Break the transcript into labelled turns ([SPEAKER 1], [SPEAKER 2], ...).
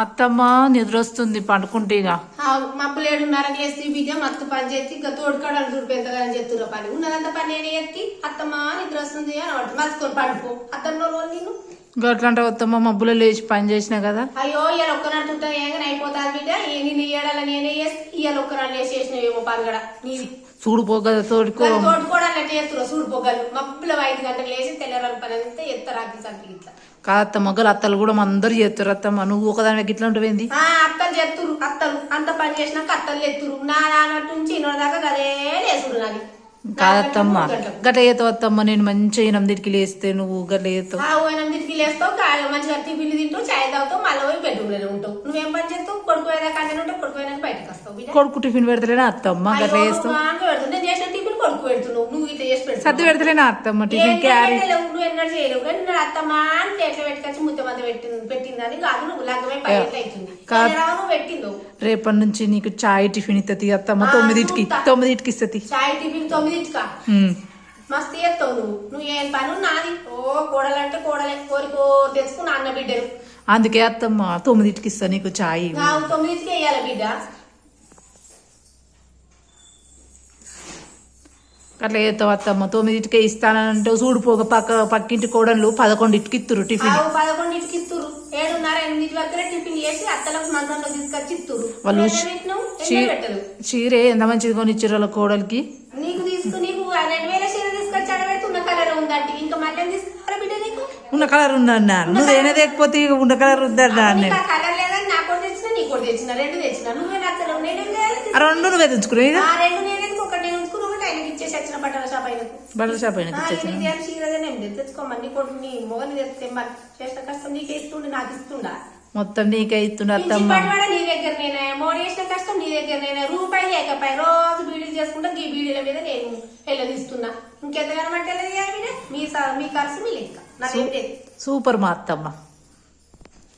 [SPEAKER 1] అత్తమ్మ నిద్ర వస్తుంది పండుకుంటే ఇక
[SPEAKER 2] మబ్బులు 7:30కి లేస్తే బిడ్డ మత్తు పని చేసి ఇంకా తోడుకోవడానికి చూడు ఎంతగానని చెప్తున్నా పని ఉన్నదంతా పని నేనే ఎత్తి అత్తమ్మ నిద్ర వస్తుంది అని అంటారు మర్చుకొని పండుకో అత్తమ్మ నేను
[SPEAKER 1] గట్లంటే అత్తమ్మ మబ్బులో లేచి పని చేసినా కదా.
[SPEAKER 2] అయ్యో ఇవాళ ఒక్కనాడు చుట్టా ఏమైనా అయిపోతాను బిడ్డ నేను ఇయ్యాల నేనే చేసి ఇవాళ ఒక్కనాడు లేచి చేసినవేమో పని కూడా నీది
[SPEAKER 1] చూడిపోగల
[SPEAKER 2] తోడుకోవడానికి చేస్తున్నా చూడిపోగలు మబ్బుల 5 గంటలకు లేచి తెల్లవారి పని అంతా ఎత్తరాకి సంపి ఇట్లా
[SPEAKER 1] కాదత్తమ్మ గలు అత్తలు కూడా అందరు చేస్తారు. అత్తమ్మ నువ్వు ఒకదాని ఇట్లా ఉంటుంది.
[SPEAKER 2] అత్తలు చేస్తురు అత్తలు అంత పని చేసినాక అత్తలు ఎత్తురు నా నాన్నటి నుంచి ఇన్నోటి దాకా గదే లేసుడు నాది.
[SPEAKER 1] కాదత్తమ్మ గట్ల చేస్తావు అత్తమ్మ. నేను మంచిగా 8కి లేస్తే నువ్వు గట్ల చేస్తావు.
[SPEAKER 2] 8కి లేస్తావు మంచిగా టిఫిన్లు తింటావు చాయ్ తాగుతావు మళ్ళీ పోయి బెడ్రూమ్లోనే ఉంటావు. నువ్వేం పని చేస్తావు కొడుకు పోయినా కంటే ఉంటే కొడుకు పోయినాక బయటకు వస్తావు.
[SPEAKER 1] కొడుకు టిఫిన్ పెడతలేనా అత్తమ్మ గట్ల చేస్తావు.
[SPEAKER 2] నేను చేసిన టిఫిన్ కొడుకు పెడుతున్నావు నువ్వు ఇట్లా చేసి పెడతావు.
[SPEAKER 1] సర్ది పెడతలేనా అత్తమ్మ టిఫిన్ క్యారీ
[SPEAKER 2] నువ్వు ఎన్నో చేయలేవు కానీ నేను అత్తమ్మ అంటే ఎట్లా పెట్టుకొచ్చి ముద్ద మధ్య పెట్టిందని కాదు నువ్వు లగ్గమే పని అవుతుంది నువ్వు పెట్టిందో.
[SPEAKER 1] రేపటి నుంచి నీకు చాయ్ టిఫిన్ ఇస్తుంది అత్తమ్మ. 9కి ఇస్తుంది
[SPEAKER 2] చాయ్ టిఫిన్ 9కా మస్తు చేస్తావు నువ్వు ఏం పని నాది. కోడలంటే కోడలే కోరికో తెచ్చుకున్నా అన్న బిడ్డలు.
[SPEAKER 1] అందుకే అత్తమ్మ 9కి ఇస్తా నీకు చాయ్.
[SPEAKER 2] 9కి వేయాలి బిడ్డ.
[SPEAKER 1] అట్లా చేస్తావు అత్తమ్మ. 9కే ఇస్తానంటే చూడిపోక పక్కింటి కోడళ్ళు 11కి ఇత్తురు టిఫిన్.
[SPEAKER 2] 11కి ఇత్తురు 7:30 8 వరకే టిఫిన్ చేసి అత్తలకు మందంలో తీసుకొచ్చి ఇత్తురు.
[SPEAKER 1] వాళ్ళు చీరే ఎంత మంచిది కొని ఇచ్చారు వాళ్ళ కోడలికి.
[SPEAKER 2] నీకు నీకు 2000 చీర తీసుకొచ్చి అడబెడుతున్న కలర్ ఉందంటే ఇంకా మళ్ళీ తీసుకురా బిడ్డ. నీకు
[SPEAKER 1] ఉన్న కలర్ ఉందన్నా నువ్వు ఏనేదేకపోతే ఉన్న కలర్ ఉందన్నా.
[SPEAKER 2] కలర్ లేదని నా కూడా తెచ్చిన నీ కూడా తెచ్చిన 2 తెచ్చిన. నువ్వే నచ్చలేవు నేనేం చేయాలి.
[SPEAKER 1] 2 నువ్వే తెచ్చుకునే
[SPEAKER 2] 2 నేనేందుకు ఒకటి నేను ఉంచుకుని ఒకటి ఆయనకి ఇచ్చేసి వచ్చిన బట్టల షాప్
[SPEAKER 1] అయినా
[SPEAKER 2] తెచ్చుకోమని కొడుకు నీ మొగని తెమ్మని చేసిన కష్టం నీకే ఇస్తుండే నాకు ఇస్తుండా.
[SPEAKER 1] మొత్తం నీకే ఇస్తుండే అత్తమ్మ.
[SPEAKER 2] నీ దగ్గర నేనే మోడీ చేసిన కష్టం నీ దగ్గర నేనే రూపాయి లేకపోయి రోజు బీడీలు చేసుకుంటా ఈ బీడీల మీద నేను వెళ్ళదిస్తున్నా. ఇంకెంతగానో అంటే మీ ఖర్చు మీ లెక్క నాకేం లేదు.
[SPEAKER 1] సూపర్ మా అత్తమ్మ.